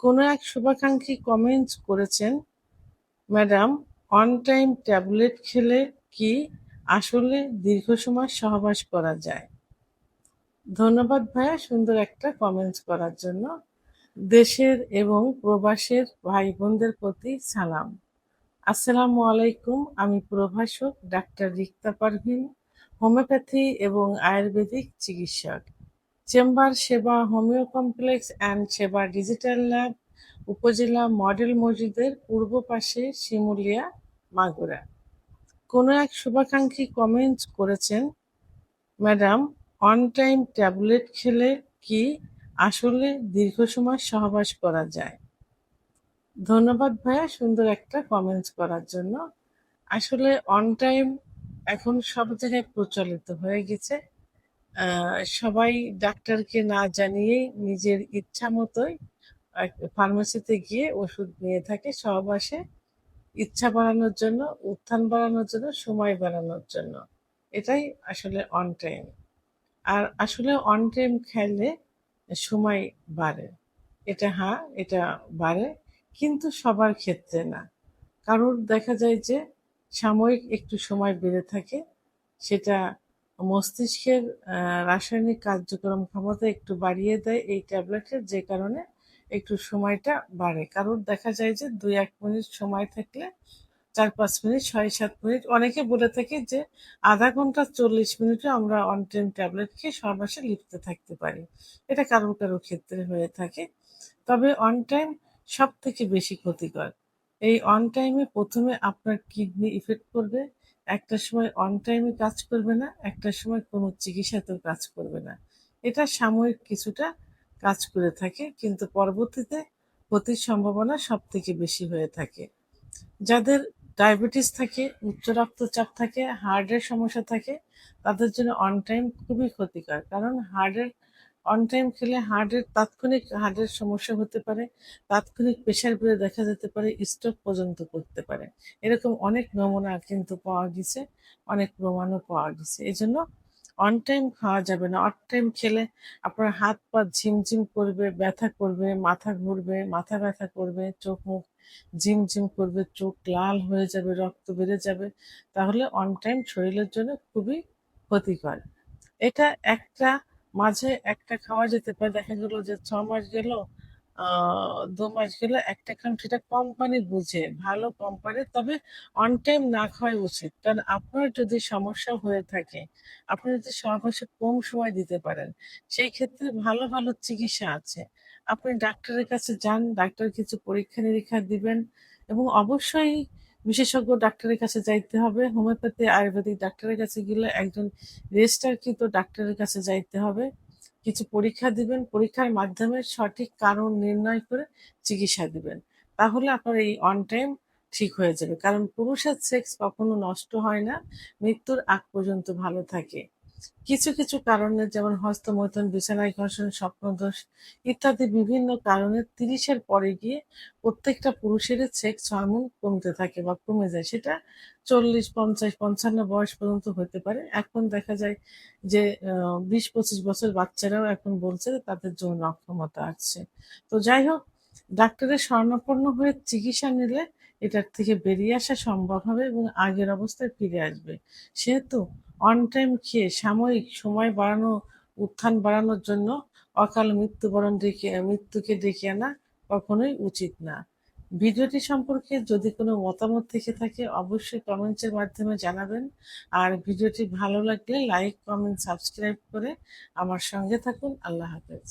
কোনো এক শুভাকাঙ্ক্ষী কমেন্টস করেছেন, ম্যাডাম, অন টাইম ট্যাবলেট খেলে কি আসলে দীর্ঘ সময় সহবাস করা যায়? ধন্যবাদ ভাইয়া সুন্দর একটা কমেন্টস করার জন্য। দেশের এবং প্রবাসের ভাই বোনদের প্রতি সালাম। আসসালামু আলাইকুম। আমি প্রভাষক ডাক্তার রিক্তা পারভিন, হোমিওপ্যাথি এবং আয়ুর্বেদিক চিকিৎসক। চেম্বার সেবা হোমিও কমপ্লেক্স অ্যান্ড সেবা ডিজিটাল ল্যাব, উপজেলা মডেল মসজিদের পূর্ব পাশে, শিমুলিয়া, মাগুরা। কোনো এক শুভাকাঙ্ক্ষী কমেন্টস করেছেন, ম্যাডাম, অন টাইম ট্যাবলেট খেলে কি আসলে দীর্ঘ সময় সহবাস করা যায়? ধন্যবাদ ভাইয়া সুন্দর একটা কমেন্টস করার জন্য। আসলে অন টাইম এখন সব জায়গায় প্রচলিত হয়ে গেছে। সবাই ডাক্তারকে না জানিয়েই নিজের ইচ্ছা মতোই ফার্মেসিতে গিয়ে ওষুধ নিয়ে থাকে সহবাসে, ইচ্ছা বাড়ানোর জন্য, উত্থান বাড়ানোর জন্য, সময় বাড়ানোর জন্য। এটাই আসলে অন টাইম। আর আসলে অন টাইম খেলে সময় বাড়ে। এটা বাড়ে, কিন্তু সবার ক্ষেত্রে না। কারোর দেখা যায় যে সাময়িক একটু সময় বেড়ে থাকে, সেটা মস্তিষ্কের রাসায়নিক কার্যক্রম ক্ষমতা একটু বাড়িয়ে দেয় এই ট্যাবলেটের, যে কারণে একটু সময়টা বাড়ে। কারোর দেখা যায় যে ২-১ মিনিট সময় থাকলে ৪-৫ মিনিট, ৬-৭ মিনিট, অনেকে বলে থাকে যে আধা ঘন্টা ৪০ মিনিটও আমরা অন টাইম ট্যাবলেট খেয়ে সহবাসে লিপ্ত থাকতে পারি। এটা কারোর কারোর ক্ষেত্রে হয়ে থাকে। তবে অন টাইম সব থেকে বেশি ক্ষতিকর। এই অন টাইমে প্রথমে আপনার কিডনি ইফেক্ট করবে, একটা সময় অন টাইমে কাজ করবে না, একটা সময় কোনো চিকিৎসাতেও কাজ করবে না। এটা সাময়িক কিছুটা কাজ করে থাকে, কিন্তু পরবর্তীতে ক্ষতির সম্ভাবনা সব থেকে বেশি হয়ে থাকে। যাদের ডায়াবেটিস থাকে, উচ্চ রক্তচাপ থাকে, হার্টের সমস্যা থাকে, তাদের জন্য অন টাইম খুবই ক্ষতিকর। কারণ অন টাইম খেলে তাৎক্ষণিক হার্টের সমস্যা হতে পারে, তাৎক্ষণিক প্রেশার বেড়ে দেখা যেতে পারে, স্ট্রোক পর্যন্ত করতে পারে। এরকম অনেক নমুনা কিন্তু পাওয়া গেছে, অনেক প্রমাণও পাওয়া গেছে। এজন্য অন টাইম খাওয়া যাবে না। অন টাইম খেলে আপনার হাত পা ঝিমঝিম করবে, ব্যথা করবে, মাথা ঘুরবে, মাথা ব্যথা করবে, চোখ মুখ ঝিমঝিম করবে, চোখ লাল হয়ে যাবে, রক্ত বেড়ে যাবে। তাহলে অন টাইম শরীরের জন্য খুবই ক্ষতিকর। এটা একটা মাঝে একটা খাওয়া যেতে পারে। দেখা গেল যে ৬ মাস গেল, ২ মাস গেল, একটা খান, সেটা কোম্পানি বুঝে, ভালো কোম্পানি। তবে অন টাইম না খাওয়াই উচিত। কারণ আপনার যদি সমস্যা হয়ে থাকে, আপনি যদি সহবাসে কম সময় দিতে পারেন, সেই ক্ষেত্রে ভালো ভালো চিকিৎসা আছে। আপনি ডাক্তারের কাছে যান, ডাক্তার কিছু পরীক্ষা নিরীক্ষা দিবেন, এবং অবশ্যই বিশেষজ্ঞ ডাক্তারের কাছে যাইতে হবে। হোমিওপ্যাথি আয়ুর্বেদিক ডাক্তারের কাছে গেলে একজন রেজিস্টারকৃত ডাক্তারের কাছে যাইতে হবে। কিছু পরীক্ষা দিবেন, পরীক্ষার মাধ্যমে সঠিক কারণ নির্ণয় করে চিকিৎসা দিবেন। তাহলে আপনার এই অন টাইম ঠিক হয়ে যাবে। কারণ পুরুষের সেক্স কখনো নষ্ট হয় না, মৃত্যুর আগ পর্যন্ত ভালো থাকে। কিছু কিছু কারণে, যেমন হস্তমৈথুন, বিছানায় ঘর্ষণ, স্বপ্নদোষ ইত্যাদি বিভিন্ন কারণে ৩০-এর পরে গিয়ে প্রত্যেকটা পুরুষেরই সেক্স হরমোন কমতে থাকে বা কমে যায়। সেটা ৪০, ৫০, ৫৫ বয়স পর্যন্ত হতে পারে। এখন দেখা যায় যে ২০-২৫ বছর বাচ্চারাও এখন বলছে যে তাদের যৌন অক্ষমতা আসছে। তো যাই হোক, ডাক্তারের শরণাপন্ন হয়ে চিকিৎসা নিলে এটার থেকে বেরিয়ে আসা সম্ভব হবে এবং আগের অবস্থায় ফিরে আসবে। সেহেতু অন টাইম খেয়ে সাময়িক সময় বাড়ানো, উত্থান বাড়ানোর জন্য অকাল মৃত্যুকে ডেকে আনা কখনোই উচিত না। ভিডিওটি সম্পর্কে যদি কোনো মতামত থেকে থাকে, অবশ্যই কমেন্টসের মাধ্যমে জানাবেন। আর ভিডিওটি ভালো লাগলে লাইক, কমেন্ট, সাবস্ক্রাইব করে আমার সঙ্গে থাকুন। আল্লাহ হাফেজ।